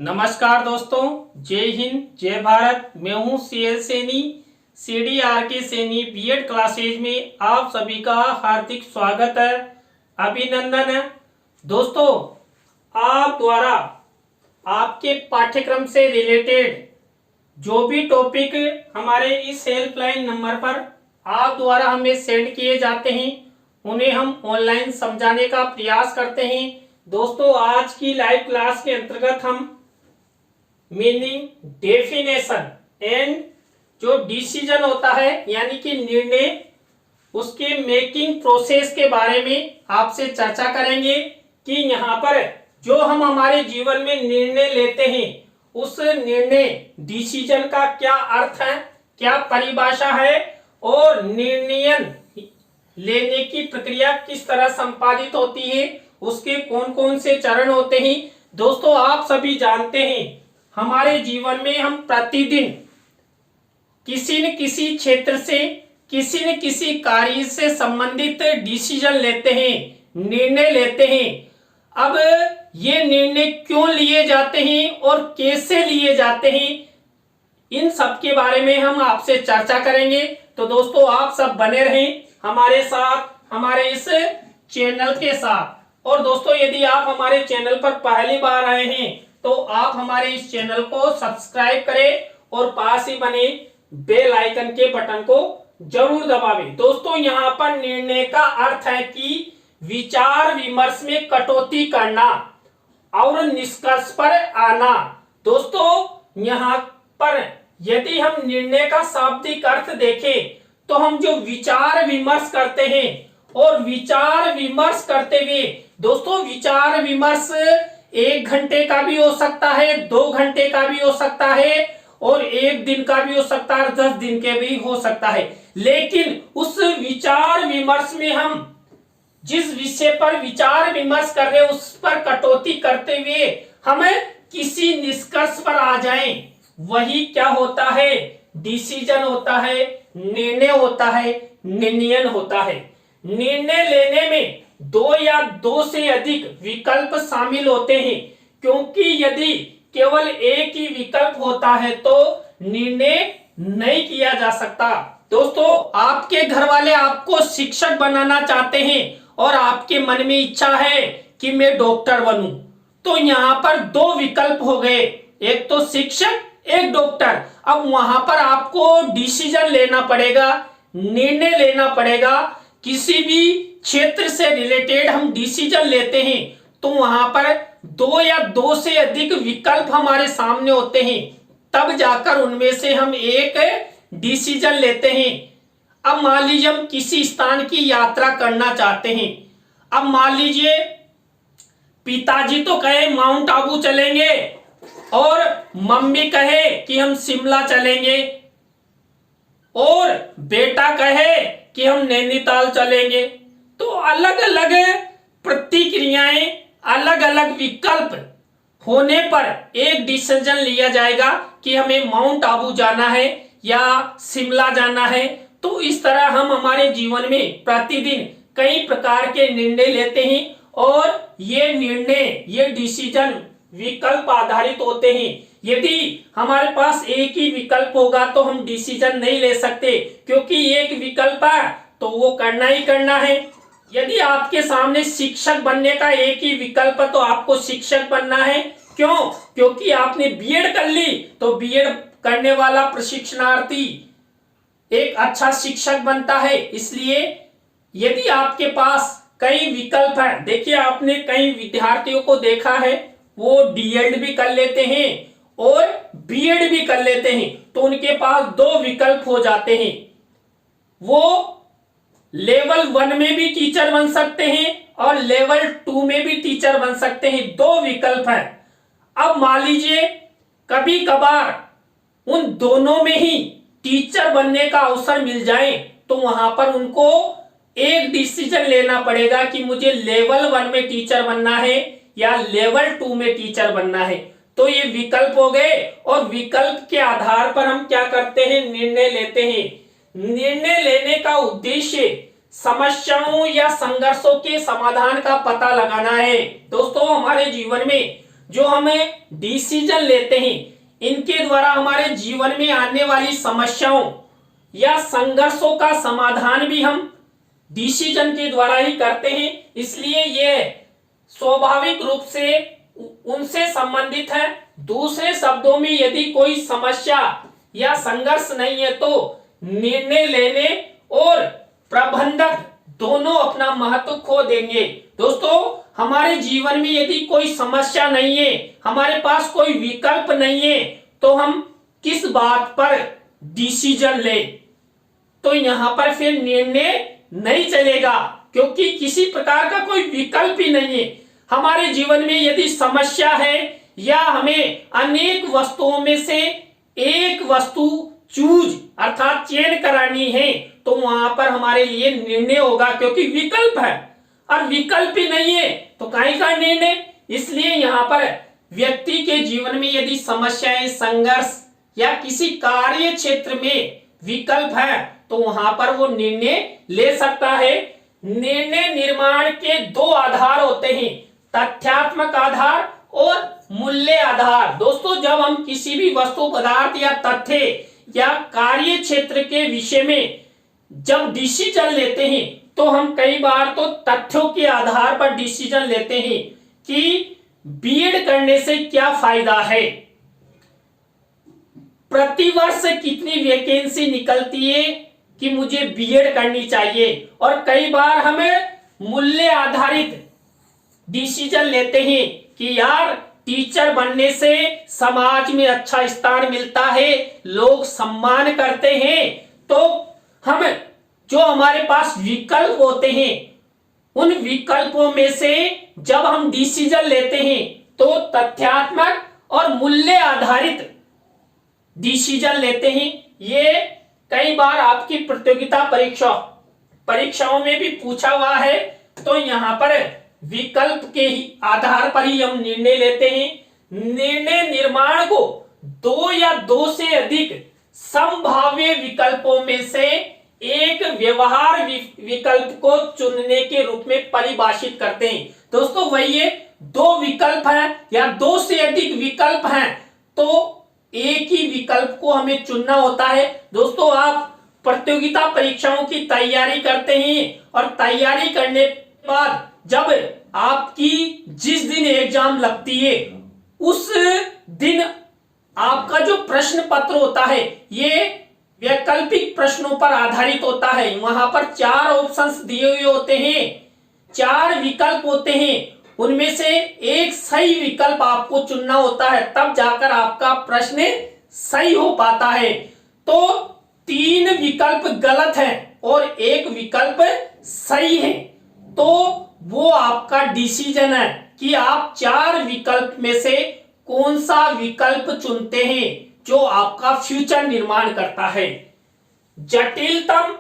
नमस्कार दोस्तों, जय हिंद जय भारत। मैं हूं CL Saini, CDRK Saini BEd classes में आप सभी का हार्दिक स्वागत है, अभिनंदन है। दोस्तों, आप द्वारा आपके पाठ्यक्रम से रिलेटेड जो भी टॉपिक हमारे इस हेल्पलाइन नंबर पर आप द्वारा हमें सेंड किए जाते हैं उन्हें हम ऑनलाइन समझाने का प्रयास करते हैं। दोस्तों, आज की लाइव क्लास के अंतर्गत हम मीनिंग, डेफिनेशन एंड जो डिसीजन होता है यानी कि निर्णय, उसके मेकिंग प्रोसेस के बारे में आपसे चर्चा करेंगे कि यहाँ पर जो हम हमारे जीवन में निर्णय लेते हैं उस निर्णय डिसीजन का क्या अर्थ है, क्या परिभाषा है और निर्णय लेने की प्रक्रिया किस तरह संपादित होती है, उसके कौन कौन से चरण होते हैं। दोस्तों, आप सभी जानते हैं हमारे जीवन में हम प्रतिदिन किसी न किसी क्षेत्र से, किसी न किसी कार्य से संबंधित डिसीजन लेते हैं, निर्णय लेते हैं। अब ये निर्णय क्यों लिए जाते हैं और कैसे लिए जाते हैं, इन सब के बारे में हम आपसे चर्चा करेंगे। तो दोस्तों, आप सब बने रहें हमारे साथ, हमारे इस चैनल के साथ। और दोस्तों, यदि आप हमारे चैनल पर पहली बार आए हैं तो आप हमारे इस चैनल को सब्सक्राइब करें और पास ही बने बेल आइकन के बटन को जरूर दबावें। दोस्तों, यहाँ पर निर्णय का अर्थ है कि विचार विमर्श में कटौती करना और निष्कर्ष पर आना। दोस्तों, यहाँ पर यदि हम निर्णय का शाब्दिक अर्थ देखें तो हम जो विचार विमर्श करते हैं और विचार विमर्श करते हुए, दोस्तों विचार विमर्श 1 घंटे का भी हो सकता है, 2 घंटे का भी हो सकता है और 1 दिन का भी हो सकता है, 10 दिन के भी हो सकता है। लेकिन उस विचार विमर्श में हम जिस विषय पर विचार विमर्श कर रहे हैं उस पर कटौती करते हुए हमें किसी निष्कर्ष पर आ जाएं, वही क्या होता है, डिसीजन होता है, निर्णय होता है, निर्णय होता है। निर्णय लेने में 2 या 2 से अधिक विकल्प शामिल होते हैं, क्योंकि यदि केवल एक ही विकल्प होता है तो निर्णय नहीं किया जा सकता। दोस्तों, आपके घर वाले आपको शिक्षक बनाना चाहते हैं और आपके मन में इच्छा है कि मैं डॉक्टर बनूं, तो यहाँ पर 2 विकल्प हो गए, एक तो शिक्षक, एक डॉक्टर। अब वहां पर आपको डिसीजन लेना पड़ेगा, निर्णय लेना पड़ेगा। किसी भी क्षेत्र से रिलेटेड हम डिसीजन लेते हैं तो वहां पर 2 या 2 से अधिक विकल्प हमारे सामने होते हैं, तब जाकर उनमें से हम एक डिसीजन लेते हैं। अब मान लीजिए हम किसी स्थान की यात्रा करना चाहते हैं। अब मान लीजिए पिताजी तो कहे माउंट आबू चलेंगे और मम्मी कहे कि हम शिमला चलेंगे और बेटा कहे कि हम नैनीताल चलेंगे। तो अलग अलग प्रतिक्रियाएं, अलग अलग विकल्प होने पर एक डिसीजन लिया जाएगा कि हमें माउंट आबू जाना है या शिमला जाना है। तो इस तरह हम हमारे जीवन में प्रतिदिन कई प्रकार के निर्णय लेते हैं और ये निर्णय, ये डिसीजन विकल्प आधारित होते हैं। यदि हमारे पास एक ही विकल्प होगा तो हम डिसीजन नहीं ले सकते, क्योंकि एक विकल्प है तो वो करना ही करना है। यदि आपके सामने शिक्षक बनने का एक ही विकल्प है तो आपको शिक्षक बनना है। क्यों? क्योंकि आपने बीएड कर ली तो बीएड करने वाला प्रशिक्षणार्थी एक अच्छा शिक्षक बनता है। इसलिए यदि आपके पास कई विकल्प है, देखिए आपने कई विद्यार्थियों को देखा है वो डीएड भी कर लेते हैं और बीएड भी कर लेते हैं, तो उनके पास 2 विकल्प हो जाते हैं। वो लेवल 1 में भी टीचर बन सकते हैं और लेवल 2 में भी टीचर बन सकते हैं, 2 विकल्प हैं। अब मान लीजिए कभी कभार उन दोनों में ही टीचर बनने का अवसर मिल जाए तो वहां पर उनको एक डिसीजन लेना पड़ेगा कि मुझे लेवल 1 में टीचर बनना है या लेवल 2 में टीचर बनना है। तो ये विकल्प हो गए और विकल्प के आधार पर हम क्या करते हैं, निर्णय लेते हैं। निर्णय लेने का उद्देश्य समस्याओं या संघर्षों के समाधान का पता लगाना है। दोस्तों, हमारे जीवन में जो हमें डिसीजन लेते हैं, इनके द्वारा हमारे जीवन में आने वाली समस्याओं या संघर्षों का समाधान भी हम डिसीजन के द्वारा ही करते हैं। इसलिए ये स्वाभाविक रूप से उनसे संबंधित है। दूसरे शब्दों में यदि कोई समस्या या संघर्ष नहीं है तो निर्णय लेने और प्रबंधक दोनों अपना महत्व खो देंगे। दोस्तों, हमारे जीवन में यदि कोई समस्या नहीं है, हमारे पास कोई विकल्प नहीं है, तो हम किस बात पर डिसीजन ले? तो यहां पर फिर निर्णय नहीं चलेगा, क्योंकि किसी प्रकार का कोई विकल्प ही नहीं है। हमारे जीवन में यदि समस्या है या हमें अनेक वस्तुओं में से एक वस्तु चूज अर्थात चयन करानी है, तो वहां पर हमारे लिए निर्णय होगा, क्योंकि विकल्प है। और विकल्प ही नहीं है तो काहे का निर्णय? इसलिए यहाँ पर व्यक्ति के जीवन में यदि समस्याएं, संघर्ष या किसी कार्य क्षेत्र में विकल्प है तो वहां पर वो निर्णय ले सकता है। निर्णय निर्माण के दो आधार होते हैं, तथ्यात्मक आधार और मूल्य आधार। दोस्तों, जब हम किसी भी वस्तु, पदार्थ या तथ्य या कार्य क्षेत्र के विषय में जब डिसीजन लेते हैं तो हम कई बार तो तथ्यों के आधार पर डिसीजन लेते हैं कि बीएड करने से क्या फायदा है, प्रतिवर्ष कितनी वैकेंसी निकलती है कि मुझे बीएड करनी चाहिए। और कई बार हमें मूल्य आधारित डिसीजन लेते हैं कि यार टीचर बनने से समाज में अच्छा स्थान मिलता है, लोग सम्मान करते हैं। तो हम जो हमारे पास विकल्प होते हैं, उन विकल्पों में से जब हम डिसीजन लेते हैं तो तथ्यात्मक और मूल्य आधारित डिसीजन लेते हैं। ये कई बार आपकी प्रतियोगिता परीक्षाओं में भी पूछा हुआ है। तो यहाँ पर विकल्प के ही आधार पर ही हम निर्णय लेते हैं। निर्णय निर्माण को दो या दो से अधिक संभाव्य विकल्पों में से एक व्यवहार विकल्प को चुनने के रूप में परिभाषित करते हैं। दोस्तों, वही है, दो विकल्प हैं या दो से अधिक विकल्प हैं तो एक ही विकल्प को हमें चुनना होता है। दोस्तों, आप प्रतियोगिता परीक्षाओं की तैयारी करते हैं और तैयारी करने के बाद जब आपकी जिस दिन एग्जाम लगती है उस दिन आपका जो प्रश्न पत्र होता है ये वैकल्पिक प्रश्नों पर आधारित होता है। वहां पर 4 ऑप्शंस दिए हुए होते हैं, 4 विकल्प होते हैं, उनमें से एक सही विकल्प आपको चुनना होता है, तब जाकर आपका प्रश्न सही हो पाता है। तो 3 विकल्प गलत हैं और एक विकल्प सही है, तो वो आपका डिसीजन है कि आप 4 विकल्प में से कौन सा विकल्प चुनते हैं जो आपका फ्यूचर निर्माण करता है। जटिलतम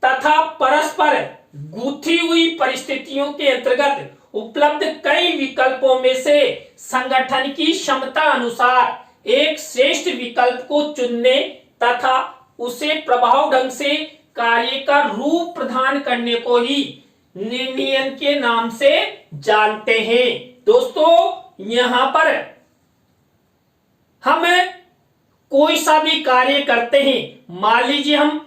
तथा परस्पर गूंथी हुई परिस्थितियों के अंतर्गत उपलब्ध कई विकल्पों में से संगठन की क्षमता अनुसार एक श्रेष्ठ विकल्प को चुनने तथा उसे प्रभाव ढंग से कार्य का रूप प्रदान करने को ही निर्णय के नाम से जानते हैं। दोस्तों, यहां पर हम कोई सा भी कार्य करते हैं, मान लीजिए हम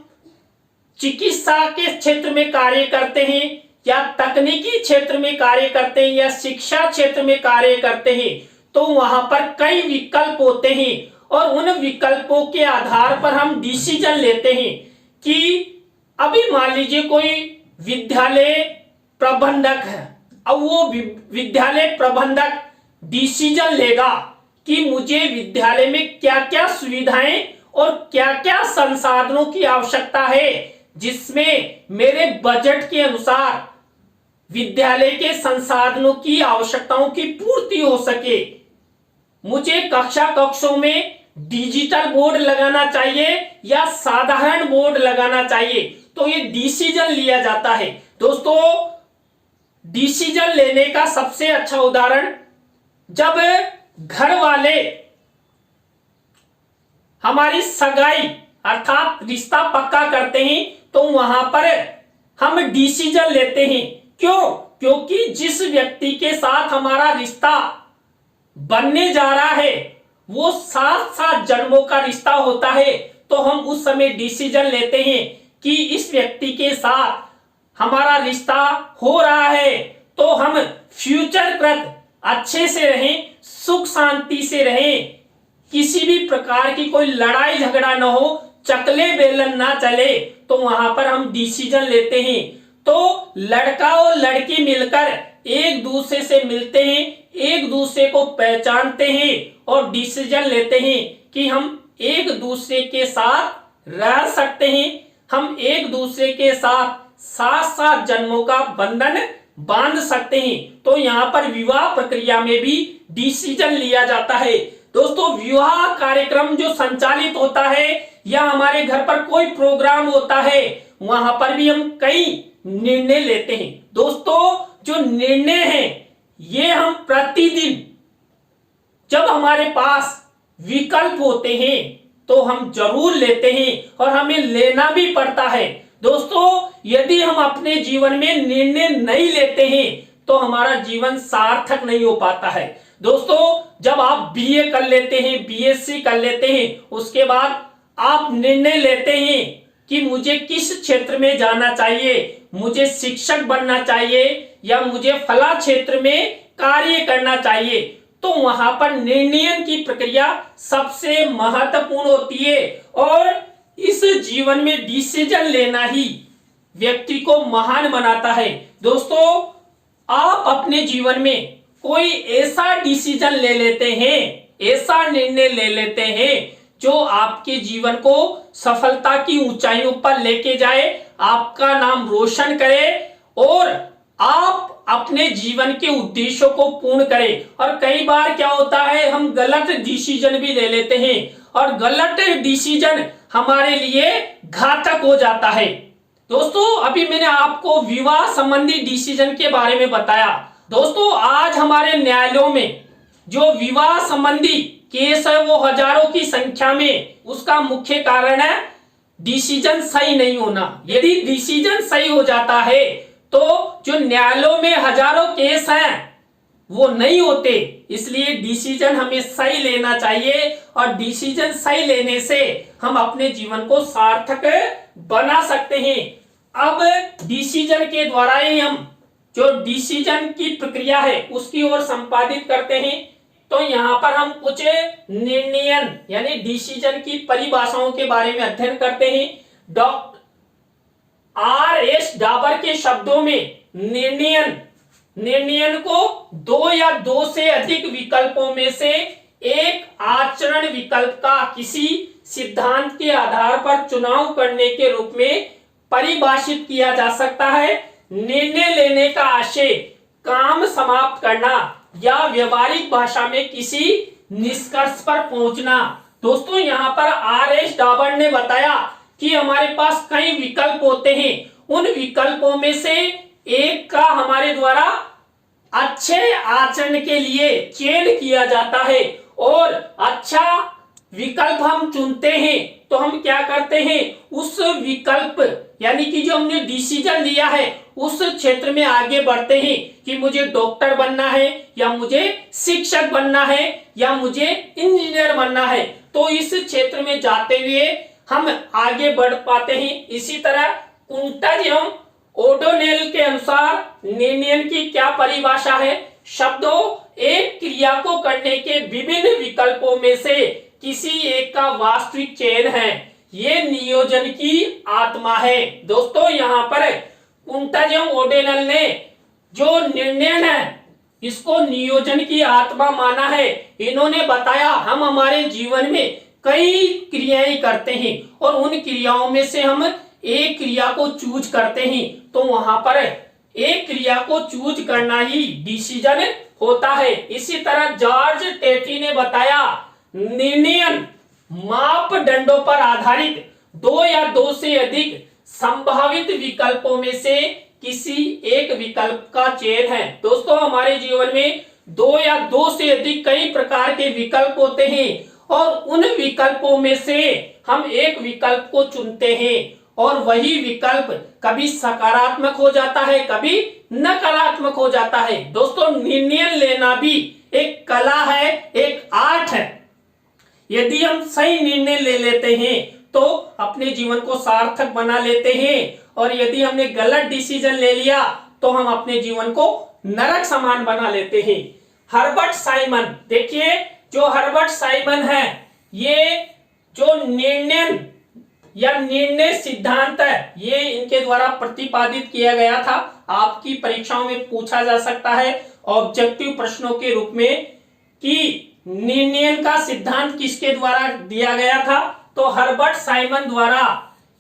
चिकित्सा के क्षेत्र में कार्य करते हैं या तकनीकी क्षेत्र में कार्य करते हैं या शिक्षा क्षेत्र में कार्य करते हैं, तो वहां पर कई विकल्प होते हैं और उन विकल्पों के आधार पर हम डिसीजन लेते हैं कि अभी मान लीजिए कोई विद्यालय प्रबंधक है। अब वो विद्यालय प्रबंधक डिसीजन लेगा कि मुझे विद्यालय में क्या क्या सुविधाएं और क्या क्या संसाधनों की आवश्यकता है जिसमें मेरे बजट के अनुसार विद्यालय के संसाधनों की आवश्यकताओं की पूर्ति हो सके। मुझे कक्षों में डिजिटल बोर्ड लगाना चाहिए या साधारण बोर्ड लगाना चाहिए, तो ये डिसीजन लिया जाता है। दोस्तों, डिसीजन लेने का सबसे अच्छा उदाहरण जब घर वाले हमारी सगाई अर्थात रिश्ता पक्का करते हैं तो वहां पर हम डिसीजन लेते हैं। क्यों? क्योंकि जिस व्यक्ति के साथ हमारा रिश्ता बनने जा रहा है वो 7-7 जन्मों का रिश्ता होता है, तो हम उस समय डिसीजन लेते हैं कि इस व्यक्ति के साथ हमारा रिश्ता हो रहा है तो हम फ्यूचर कृत अच्छे से रहें, सुख शांति से रहें, किसी भी प्रकार की कोई लड़ाई झगड़ा ना हो, चकले बेलन ना चले, तो वहां पर हम डिसीजन लेते हैं। तो लड़का और लड़की मिलकर एक दूसरे से मिलते हैं, एक दूसरे को पहचानते हैं और डिसीजन लेते हैं कि हम एक दूसरे के साथ रह सकते हैं, हम एक दूसरे के साथ 7-7 जन्मों का बंधन बांध सकते हैं। तो यहाँ पर विवाह प्रक्रिया में भी डिसीजन लिया जाता है। दोस्तों, विवाह कार्यक्रम जो संचालित होता है या हमारे घर पर कोई प्रोग्राम होता है, वहां पर भी हम कई निर्णय लेते हैं। दोस्तों, जो निर्णय है ये हम प्रतिदिन जब हमारे पास विकल्प होते हैं तो हम जरूर लेते हैं और हमें लेना भी पड़ता है। दोस्तों, यदि हम अपने जीवन में निर्णय नहीं लेते हैं तो हमारा जीवन सार्थक नहीं हो पाता है। दोस्तों, जब आप बीए कर लेते हैं, बीएससी कर लेते हैं, उसके बाद आप निर्णय लेते हैं कि मुझे किस क्षेत्र में जाना चाहिए, मुझे शिक्षक बनना चाहिए या मुझे फला क्षेत्र में कार्य करना चाहिए, तो वहां पर निर्णय की प्रक्रिया सबसे महत्वपूर्ण होती है और इस जीवन में डिसीजन लेना ही व्यक्ति को महान बनाता है। दोस्तों, आप अपने जीवन में कोई ऐसा डिसीजन ले लेते हैं, ऐसा निर्णय ले लेते हैं जो आपके जीवन को सफलता की ऊंचाइयों पर लेके जाए, आपका नाम रोशन करे और आप अपने जीवन के उद्देश्यों को पूर्ण करें। और कई बार क्या होता है, हम गलत डिसीजन भी ले लेते हैं और गलत डिसीजन हमारे लिए घातक हो जाता है। दोस्तों, अभी मैंने आपको विवाह संबंधी डिसीजन के बारे में बताया। दोस्तों, आज हमारे न्यायालयों में जो विवाह संबंधी केस है वो हजारों की संख्या में, उसका मुख्य कारण है डिसीजन सही नहीं होना। यदि डिसीजन सही हो जाता है तो जो न्यायालयों में हजारों केस हैं वो नहीं होते। इसलिए डिसीजन हमें सही लेना चाहिए और डिसीजन सही लेने से हम अपने जीवन को सार्थक बना सकते हैं। अब डिसीजन के द्वारा ही हम जो डिसीजन की प्रक्रिया है उसकी ओर संपादित करते हैं। तो यहाँ पर हम कुछ निर्णय यानी डिसीजन की परिभाषाओं के बारे में अध्ययन करते हैं। Doctor R.S. डाबर के शब्दों में निर्णय को दो या दो से अधिक विकल्पों में से एक आचरण विकल्प का किसी सिद्धांत के आधार पर चुनाव करने के रूप में परिभाषित किया जा सकता है। निर्णय लेने का आशय काम समाप्त करना या व्यवहारिक भाषा में किसी निष्कर्ष पर पहुंचना। दोस्तों, यहाँ पर R.S. डाबर ने बताया कि हमारे पास कई विकल्प होते हैं, उन विकल्पों में से एक का हमारे द्वारा अच्छे आचरण के लिए चयन किया जाता है और अच्छा विकल्प हम चुनते हैं तो हम क्या करते हैं, उस विकल्प यानी कि जो हमने डिसीजन लिया है उस क्षेत्र में आगे बढ़ते हैं कि मुझे डॉक्टर बनना है या मुझे शिक्षक बनना है या मुझे इंजीनियर बनना है। तो इस क्षेत्र में जाते हुए हम आगे बढ़ पाते हैं। इसी तरह कुंटज एवं ओडोनेल के अनुसार निर्णय की क्या परिभाषा है, शब्दों एक क्रिया को करने के विभिन्न विकल्पों में से किसी एक का वास्तविक चयन है, ये नियोजन की आत्मा है। दोस्तों, यहाँ पर कुंटज एवं ओडोनेल ने जो निर्णय है इसको नियोजन की आत्मा माना है। इन्होंने बताया हम हमारे जीवन में कई क्रियाएं करते हैं और उन क्रियाओं में से हम एक क्रिया को चूज करते हैं, तो वहां पर एक क्रिया को चूज करना ही डिसीजन होता है। इसी तरह जॉर्ज टेटी ने बताया निर्णय मापदंडों पर आधारित दो या दो से अधिक संभावित विकल्पों में से किसी एक विकल्प का चयन है। दोस्तों, हमारे जीवन में दो या दो से अधिक कई प्रकार के विकल्प होते हैं और उन विकल्पों में से हम एक विकल्प को चुनते हैं और वही विकल्प कभी सकारात्मक हो जाता है, कभी नकारात्मक हो जाता है। दोस्तों, निर्णय लेना भी एक कला है, एक आर्ट है। यदि हम सही निर्णय ले लेते हैं तो अपने जीवन को सार्थक बना लेते हैं, और यदि हमने गलत डिसीजन ले लिया तो हम अपने जीवन को नरक समान बना लेते हैं। हर्बर्ट साइमन, देखिए जो हर्बर्ट साइमन है, ये जो निर्णय सिद्धांत है, ये इनके द्वारा प्रतिपादित किया गया था। आपकी परीक्षाओं में पूछा जा सकता है ऑब्जेक्टिव प्रश्नों के रूप में कि निर्णय का सिद्धांत किसके द्वारा दिया गया था, तो हर्बर्ट साइमन द्वारा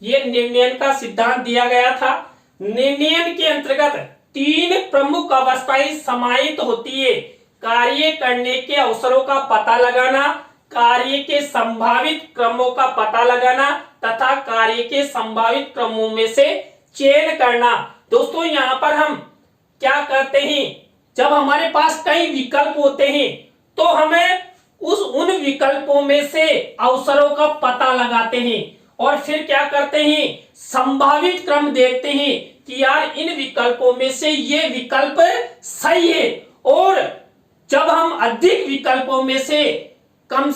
ये निर्णय का सिद्धांत दिया गया था। निर्णय के अंतर्गत 3 प्रमुख अवस्थाएं समाहित होती है: कार्य करने के अवसरों का पता लगाना, कार्य के संभावित क्रमों का पता लगाना तथा कार्य के संभावित क्रमों में से चयन करना। दोस्तों यहाँ पर हम क्या करते हैं, जब हमारे पास कई विकल्प होते हैं तो हमें उन विकल्पों में से अवसरों का पता लगाते हैं और फिर क्या करते हैं, संभावित क्रम देखते हैं कि यार इन विकल्पों में से ये विकल्प सही है। और जब हम अधिक विकल्पों में से कम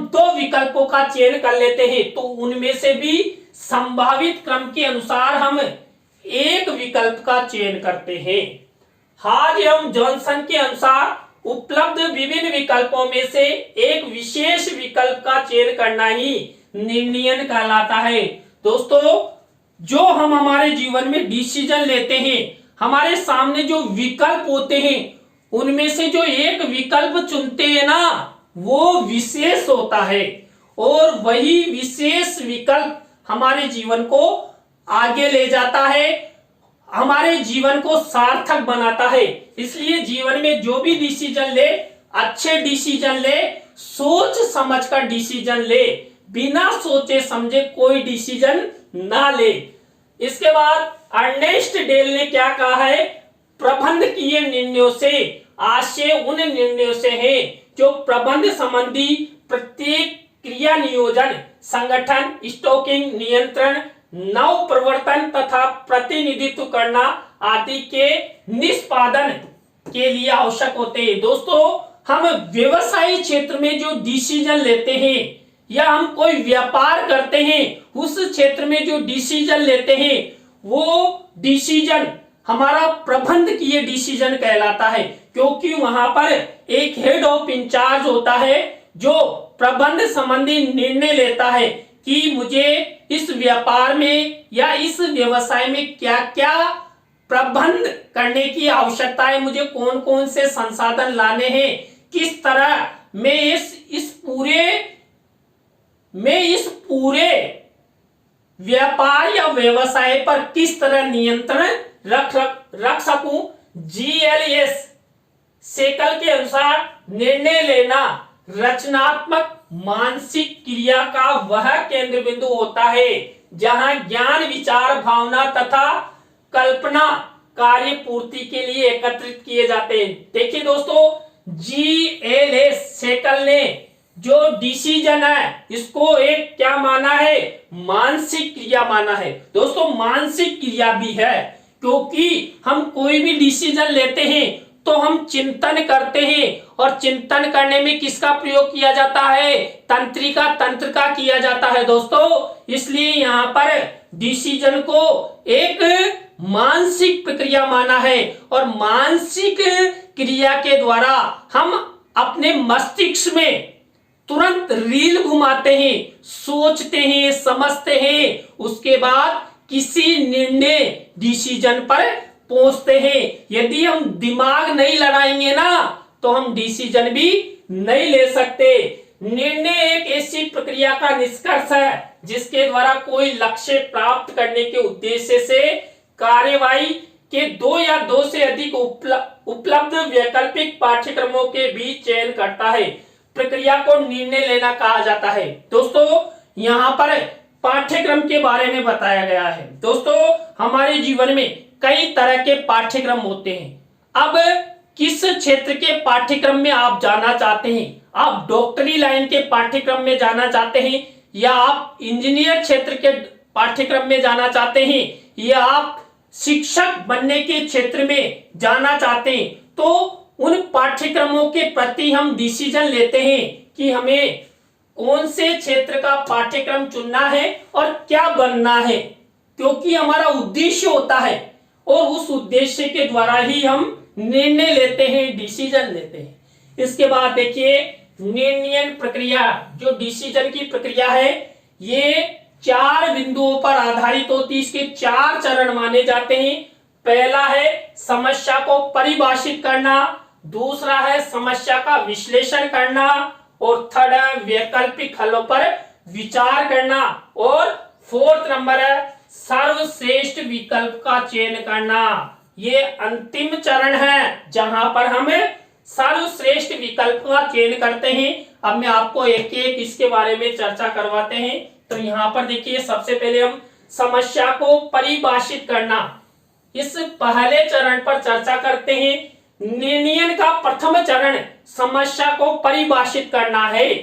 2 विकल्पों का चयन कर लेते हैं तो उनमें से भी संभावित क्रम के अनुसार हम एक विकल्प का चयन करते हैं। हाज एवं जॉनसन के अनुसार उपलब्ध विभिन्न विकल्पों में से एक विशेष विकल्प का चयन करना ही निर्णय कहलाता है। दोस्तों जो हम हमारे जीवन में डिसीजन लेते हैं, हमारे सामने जो विकल्प होते हैं उनमें से जो एक विकल्प चुनते हैं ना, वो विशेष होता है और वही विशेष विकल्प हमारे जीवन को आगे ले जाता है, हमारे जीवन को सार्थक बनाता है। इसलिए जीवन में जो भी डिसीजन ले, अच्छे डिसीजन ले, सोच समझ कर डिसीजन ले, बिना सोचे समझे कोई डिसीजन ना ले। इसके बाद अर्नेस्ट डेल ने क्या कहा है, प्रबंध किए निर्णयों से आशय उन निर्णयों से है जो प्रबंध संबंधी प्रत्येक क्रिया नियोजन, संगठन, स्टॉकिंग, नियंत्रण, नव प्रवर्तन तथा प्रतिनिधित्व करना आदि के निष्पादन के लिए आवश्यक होते हैं। दोस्तों हम व्यवसायी क्षेत्र में जो डिसीजन लेते हैं या हम कोई व्यापार करते हैं, उस क्षेत्र में जो डिसीजन लेते हैं वो डिसीजन हमारा प्रबंध किए डिसीजन कहलाता है, क्योंकि वहां पर एक हेड ऑफ इंचार्ज होता है जो प्रबंध संबंधी निर्णय लेता है कि मुझे इस व्यापार में या इस व्यवसाय में क्या क्या प्रबंध करने की आवश्यकता है, मुझे कौन कौन से संसाधन लाने हैं, किस तरह मैं इस पूरे व्यापार या व्यवसाय पर किस तरह नियंत्रण रख सकूं। GLS सेकल के अनुसार निर्णय लेना रचनात्मक मानसिक क्रिया का वह केंद्र बिंदु होता है जहां ज्ञान, विचार, भावना तथा कल्पना कार्य पूर्ति के लिए एकत्रित किए जाते हैं। देखिए दोस्तों GLS सेकल ने जो डिसीजन है इसको एक क्या माना है, मानसिक क्रिया माना है। दोस्तों मानसिक क्रिया भी है, क्योंकि हम कोई भी डिसीजन लेते हैं तो हम चिंतन करते हैं और चिंतन करने में किसका प्रयोग किया जाता है, तंत्र का किया जाता है दोस्तों। इसलिए यहाँ पर डिसीजन को एक मानसिक प्रक्रिया माना है और मानसिक क्रिया के द्वारा हम अपने मस्तिष्क में तुरंत रील घुमाते हैं, सोचते हैं, समझते हैं, उसके बाद किसी निर्णय डिसीजन पर पहुंचते हैं। यदि हम दिमाग नहीं लड़ाएंगे ना तो हम डिसीजन भी नहीं ले सकते। निर्णय एक ऐसी प्रक्रिया का निष्कर्ष है जिसके द्वारा कोई लक्ष्य प्राप्त करने के उद्देश्य से कार्यवाही के 2 या 2 से अधिक उपलब्ध वैकल्पिक पाठ्यक्रमों के बीच चयन करता है। प्रक्रिया को निर्णय लेना कहा जाता है। दोस्तों यहाँ पर पाठ्यक्रम के बारे में बताया गया है। दोस्तों हमारे जीवन में कई तरह के पाठ्यक्रम होते हैं। अब किस क्षेत्र के पाठ्यक्रम में आप जाना चाहते हैं, आप डॉक्टरी लाइन के पाठ्यक्रम में जाना चाहते हैं या आप इंजीनियर क्षेत्र के पाठ्यक्रम में जाना चाहते हैं या आप शिक्षक बनने के क्षेत्र में जाना चाहते हैं, तो उन पाठ्यक्रमों के प्रति हम डिसीजन लेते हैं कि हमें कौन से क्षेत्र का पाठ्यक्रम चुनना है और क्या बनना है, क्योंकि हमारा उद्देश्य होता है और उस उद्देश्य के द्वारा ही हम निर्णय लेते हैं, डिसीजन लेते हैं। इसके बाद देखिए निर्णय प्रक्रिया, जो डिसीजन की प्रक्रिया है ये 4 बिंदुओं पर आधारित होती है। इसके 4 चरण माने जाते हैं। पहला है समस्या को परिभाषित करना, दूसरा है समस्या का विश्लेषण करना, और थर्ड है वैकल्पिक हलों पर विचार करना, और फोर्थ नंबर है सर्वश्रेष्ठ विकल्प का चयन करना। ये अंतिम चरण है जहां पर हम सर्वश्रेष्ठ विकल्प का चयन करते हैं। अब मैं आपको एक एक इसके बारे में चर्चा करवाते हैं। तो यहाँ पर देखिए सबसे पहले हम समस्या को परिभाषित करना, इस पहले चरण पर चर्चा करते हैं। निर्णय का प्रथम चरण समस्या को परिभाषित करना है।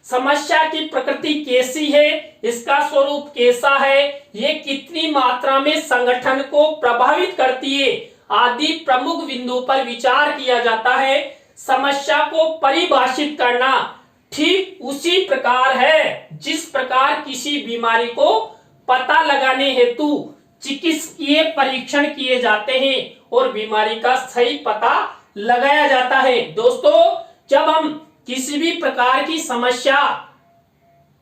समस्या की प्रकृति कैसी है, इसका स्वरूप कैसा है, ये कितनी मात्रा में संगठन को प्रभावित करती है आदि प्रमुख बिंदु पर विचार किया जाता है। समस्या को परिभाषित करना ठीक उसी प्रकार है जिस प्रकार किसी बीमारी को पता लगाने हेतु चिकित्सकीय परीक्षण किए जाते हैं और बीमारी का सही पता लगाया जाता है। दोस्तों, जब हम किसी भी प्रकार की समस्या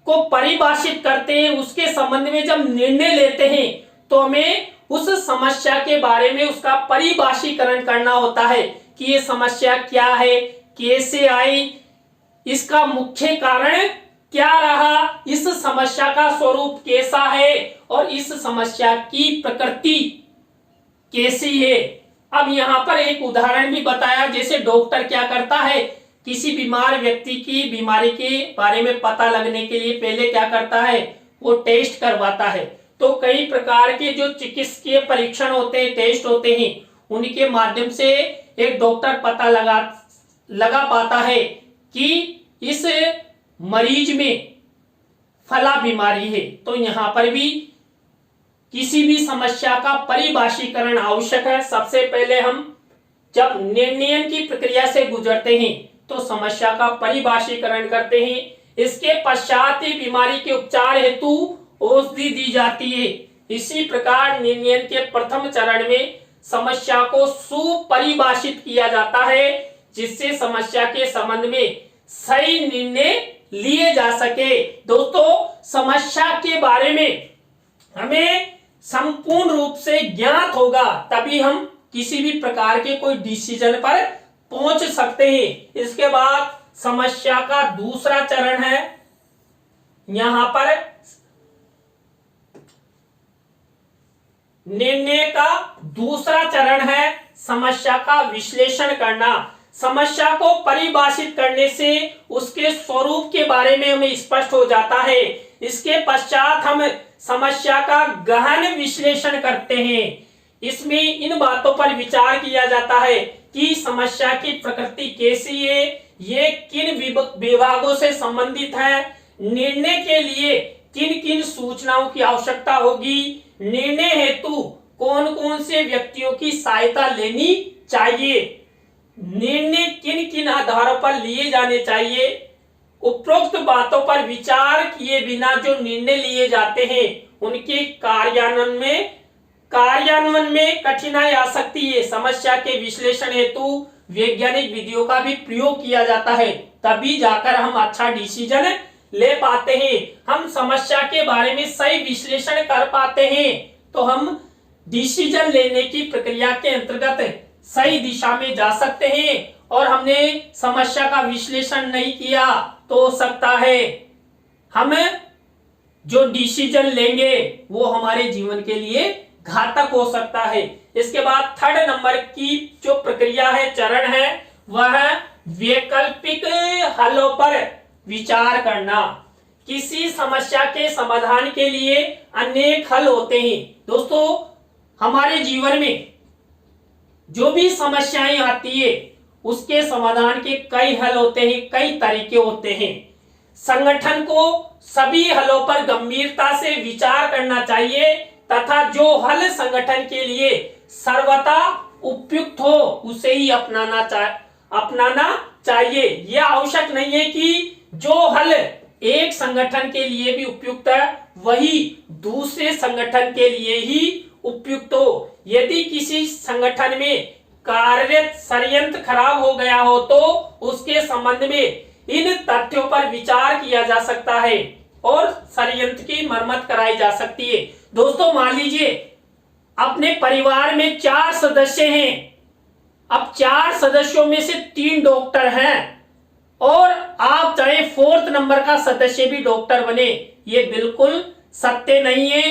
को परिभाषित करते हैं, उसके संबंध में जब निर्णय लेते हैं, तो हमें उस समस्या के बारे में उसका परिभाषीकरण करना होता है कि ये समस्या क्या है, कैसे आई, इसका मुख्य कारण क्या रहा, इस समस्या का स्वरूप कैसा है और इस समस्या की प्रकृति कैसी है। अब यहाँ पर एक उदाहरण भी बताया, जैसे डॉक्टर क्या करता है, किसी बीमार व्यक्ति की बीमारी के बारे में पता लगने के लिए पहले क्या करता है, वो टेस्ट करवाता है। तो कई प्रकार के जो चिकित्सकीय परीक्षण होते हैं, टेस्ट होते हैं, उनके माध्यम से एक डॉक्टर पता लगा पाता है कि इस मरीज में फला बीमारी है। तो यहाँ पर भी किसी भी समस्या का परिभाषीकरण आवश्यक है। सबसे पहले हम जब निर्णय की प्रक्रिया से गुजरते हैं तो समस्या का परिभाषीकरण करते हैं। इसके पश्चात ही बीमारी के उपचार हेतु औषधि दी जाती है। इसी प्रकार निर्णय के प्रथम चरण में समस्या को सुपरिभाषित किया जाता है, जिससे समस्या के संबंध में सही निर्णय लिए जा सके। दोस्तों, समस्या के बारे में हमें संपूर्ण रूप से ज्ञात होगा, तभी हम किसी भी प्रकार के कोई डिसीजन पर पहुंच सकते हैं। इसके बाद समस्या का दूसरा चरण है, यहां पर निर्णय का दूसरा चरण है समस्या का विश्लेषण करना। समस्या को परिभाषित करने से उसके स्वरूप के बारे में हमें स्पष्ट हो जाता है। इसके पश्चात हम समस्या का गहन विश्लेषण करते हैं। इसमें इन बातों पर विचार किया जाता है कि समस्या की प्रकृति कैसी है, ये किन विभागों से संबंधित है, निर्णय के लिए किन किन सूचनाओं की आवश्यकता होगी, निर्णय हेतु कौन कौन से व्यक्तियों की सहायता लेनी चाहिए, निर्णय किन किन आधारों पर लिए जाने चाहिए। उपरोक्त बातों पर विचार किए बिना जो निर्णय लिए जाते हैं उनके कार्यान्वयन में कठिनाई आ सकती है। समस्या के विश्लेषण हेतु वैज्ञानिक विधियों का भी प्रयोग किया जाता है, तभी जाकर हम अच्छा डिसीजन ले पाते हैं। हम समस्या के बारे में सही विश्लेषण कर पाते हैं तो हम डिसीजन लेने की प्रक्रिया के अंतर्गत सही दिशा में जा सकते हैं। और हमने समस्या का विश्लेषण नहीं किया तो हो सकता है हम जो डिसीजन लेंगे वो हमारे जीवन के लिए घातक हो सकता है। इसके बाद थर्ड नंबर की जो प्रक्रिया है, चरण है, वह वैकल्पिक हलों पर विचार करना। किसी समस्या के समाधान के लिए अनेक हल होते हैं। दोस्तों, हमारे जीवन में जो भी समस्याएं आती है उसके समाधान के कई हल होते हैं, कई तरीके होते हैं। संगठन को सभी हलों पर गंभीरता से विचार करना चाहिए तथा जो हल संगठन के लिए सर्वथा उपयुक्त हो उसे ही अपनाना चाहिए। यह आवश्यक नहीं है कि जो हल एक संगठन के लिए भी उपयुक्त है वही दूसरे संगठन के लिए ही उपयुक्त हो। यदि किसी संगठन में कार्यरत षड्यंत्र खराब हो गया हो तो उसके संबंध में इन तथ्यों पर विचार किया जा सकता है और षड्यंत्र की मरम्मत कराई जा सकती है। दोस्तों मान लीजिए अपने परिवार में 4 सदस्य हैं। अब 4 सदस्यों में से 3 डॉक्टर हैं और आप चाहे 4th नंबर का सदस्य भी डॉक्टर बने, ये बिल्कुल सत्य नहीं है।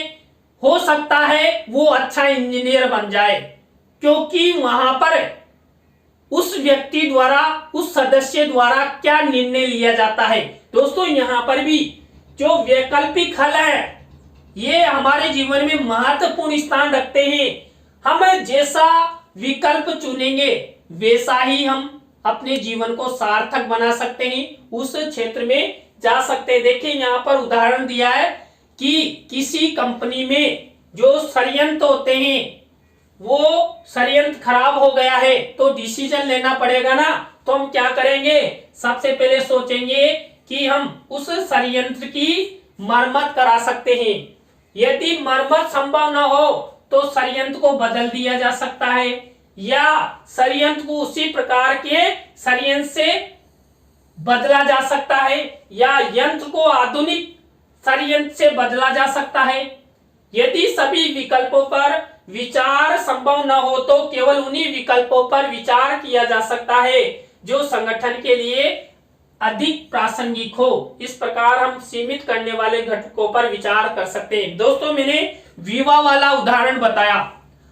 हो सकता है वो अच्छा इंजीनियर बन जाए क्योंकि वहां पर उस व्यक्ति द्वारा, उस सदस्य द्वारा क्या निर्णय लिया जाता है। दोस्तों यहां पर भी जो वैकल्पिक हल है ये हमारे जीवन में महत्वपूर्ण स्थान रखते हैं। हम जैसा विकल्प चुनेंगे वैसा ही हम अपने जीवन को सार्थक बना सकते हैं, उस क्षेत्र में जा सकते हैं। देखिए यहाँ पर उदाहरण दिया है कि किसी कंपनी में जो षड्यंत्र होते हैं वो षड्यंत्र खराब हो गया है तो डिसीजन लेना पड़ेगा ना। तो हम क्या करेंगे, सबसे पहले सोचेंगे कि हम उस षड्यंत्र की मरम्मत करा सकते हैं। यदि मरम्मत संभव न हो तो षड्यंत्र को बदल दिया जा सकता है या षड्यंत्र को उसी प्रकार के षड्यंत्र से बदला जा सकता है या यंत्र को आधुनिक षड्यंत्र से बदला जा सकता है। यदि सभी विकल्पों पर विचार संभव न हो तो केवल उन्हीं विकल्पों पर विचार किया जा सकता है जो संगठन के लिए अधिक प्रासंगिक हो। इस प्रकार हम सीमित करने वाले घटकों पर विचार कर सकते हैं। दोस्तों मैंने विवाह वाला उदाहरण बताया।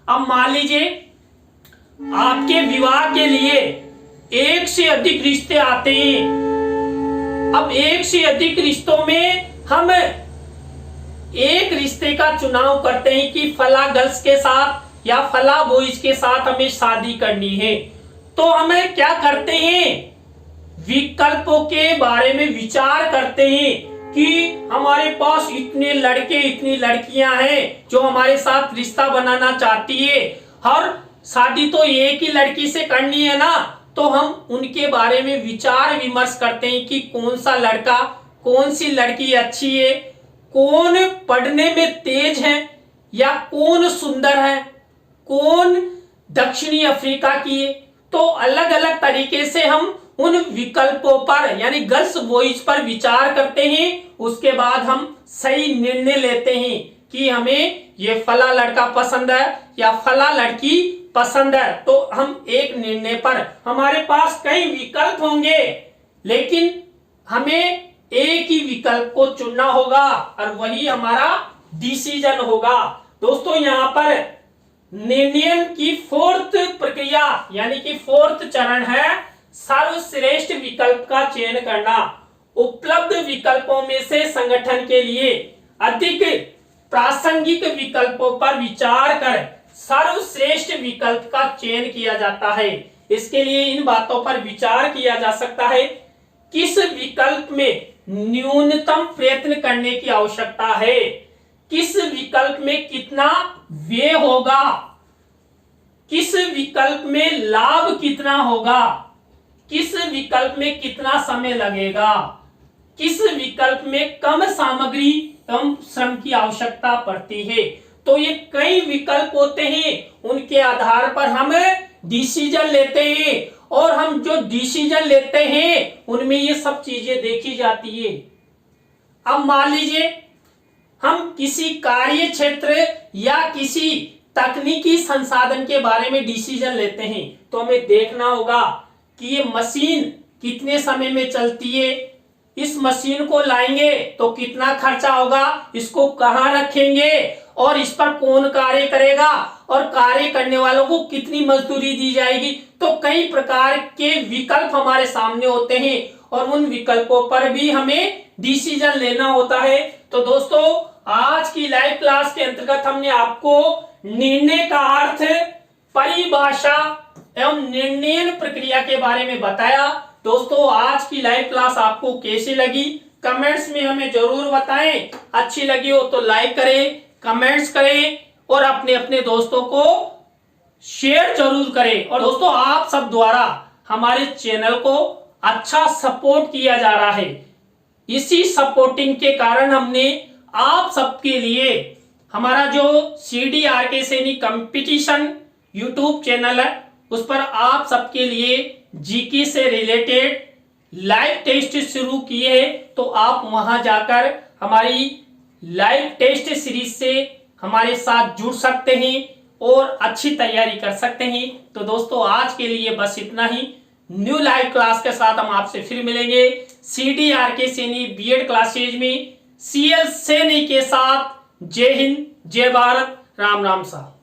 अब मान लीजिए आपके विवाह के लिए 1 से अधिक रिश्ते आते हैं। अब 1 से अधिक रिश्तों में हम एक रिश्ते का चुनाव करते हैं कि फला गर्ल्स के साथ या फला बॉयज के साथ हमें शादी करनी है। तो हमें क्या करते हैं, विकल्पों के बारे में विचार करते हैं कि हमारे पास इतने लड़के इतनी लड़कियां हैं जो हमारे साथ रिश्ता बनाना चाहती है और शादी तो एक ही लड़की से करनी है ना। तो हम उनके बारे में विचार विमर्श करते हैं कि कौन सा लड़का, कौन सी लड़की अच्छी है, कौन पढ़ने में तेज है या कौन सुंदर है, कौन दक्षिणी अफ्रीका की है। तो अलग अलग तरीके से हम उन विकल्पों पर यानी गर्ल्स बॉयज पर विचार करते हैं। उसके बाद हम सही निर्णय लेते हैं कि हमें ये फला लड़का पसंद है या फला लड़की पसंद है। तो हम एक निर्णय पर, हमारे पास कई विकल्प होंगे लेकिन हमें एक ही विकल्प को चुनना होगा और वही हमारा डिसीजन होगा। दोस्तों यहाँ पर निर्णय की 4th प्रक्रिया यानी कि 4th चरण है सर्वश्रेष्ठ विकल्प का चयन करना। उपलब्ध विकल्पों में से संगठन के लिए अधिक प्रासंगिक विकल्पों पर विचार कर सर्वश्रेष्ठ विकल्प का चयन किया जाता है। इसके लिए इन बातों पर विचार किया जा सकता है, किस विकल्प में न्यूनतम प्रयत्न करने की आवश्यकता है, किस विकल्प में कितना व्यय होगा, किस विकल्प में लाभ कितना होगा, किस विकल्प में कितना समय लगेगा, किस विकल्प में कम सामग्री कम श्रम की आवश्यकता पड़ती है। तो ये कई विकल्प होते हैं, उनके आधार पर हम डिसीजन लेते हैं और हम जो डिसीजन लेते हैं उनमें ये सब चीजें देखी जाती है। अब मान लीजिए हम किसी कार्य क्षेत्र या किसी तकनीकी संसाधन के बारे में डिसीजन लेते हैं तो हमें देखना होगा कि ये मशीन कितने समय में चलती है, इस मशीन को लाएंगे तो कितना खर्चा होगा, इसको कहाँ रखेंगे और इस पर कौन कार्य करेगा और कार्य करने वालों को कितनी मजदूरी दी जाएगी। तो कई प्रकार के विकल्प हमारे सामने होते हैं और उन विकल्पों पर भी हमें डिसीजन लेना होता है। तो दोस्तों आज की लाइव क्लास के अंतर्गत हमने आपको निर्णय का अर्थ, परिभाषा एवं निर्णय प्रक्रिया के बारे में बताया। दोस्तों आज की लाइव क्लास आपको कैसी लगी कमेंट्स में हमें जरूर बताएं। अच्छी लगी हो तो लाइक करें, कमेंट्स करें और अपने अपने दोस्तों को शेयर जरूर करें। और दोस्तों आप सब द्वारा हमारे चैनल को अच्छा सपोर्ट किया जा रहा है। इसी सपोर्टिंग के कारण हमने आप सबके लिए हमारा जो CDRK सैनिक कंपटीशन यूट्यूब चैनल है उस पर आप सबके लिए जीके से रिलेटेड लाइव टेस्ट शुरू किए हैं। तो आप वहां जाकर हमारी लाइव टेस्ट सीरीज से हमारे साथ जुड़ सकते हैं और अच्छी तैयारी कर सकते हैं। तो दोस्तों आज के लिए बस इतना ही। न्यू लाइव क्लास के साथ हम आपसे फिर मिलेंगे CDRK सैनी बीएड क्लासेज में CL सैनी के साथ। जय हिंद, जय भारत, राम राम सा।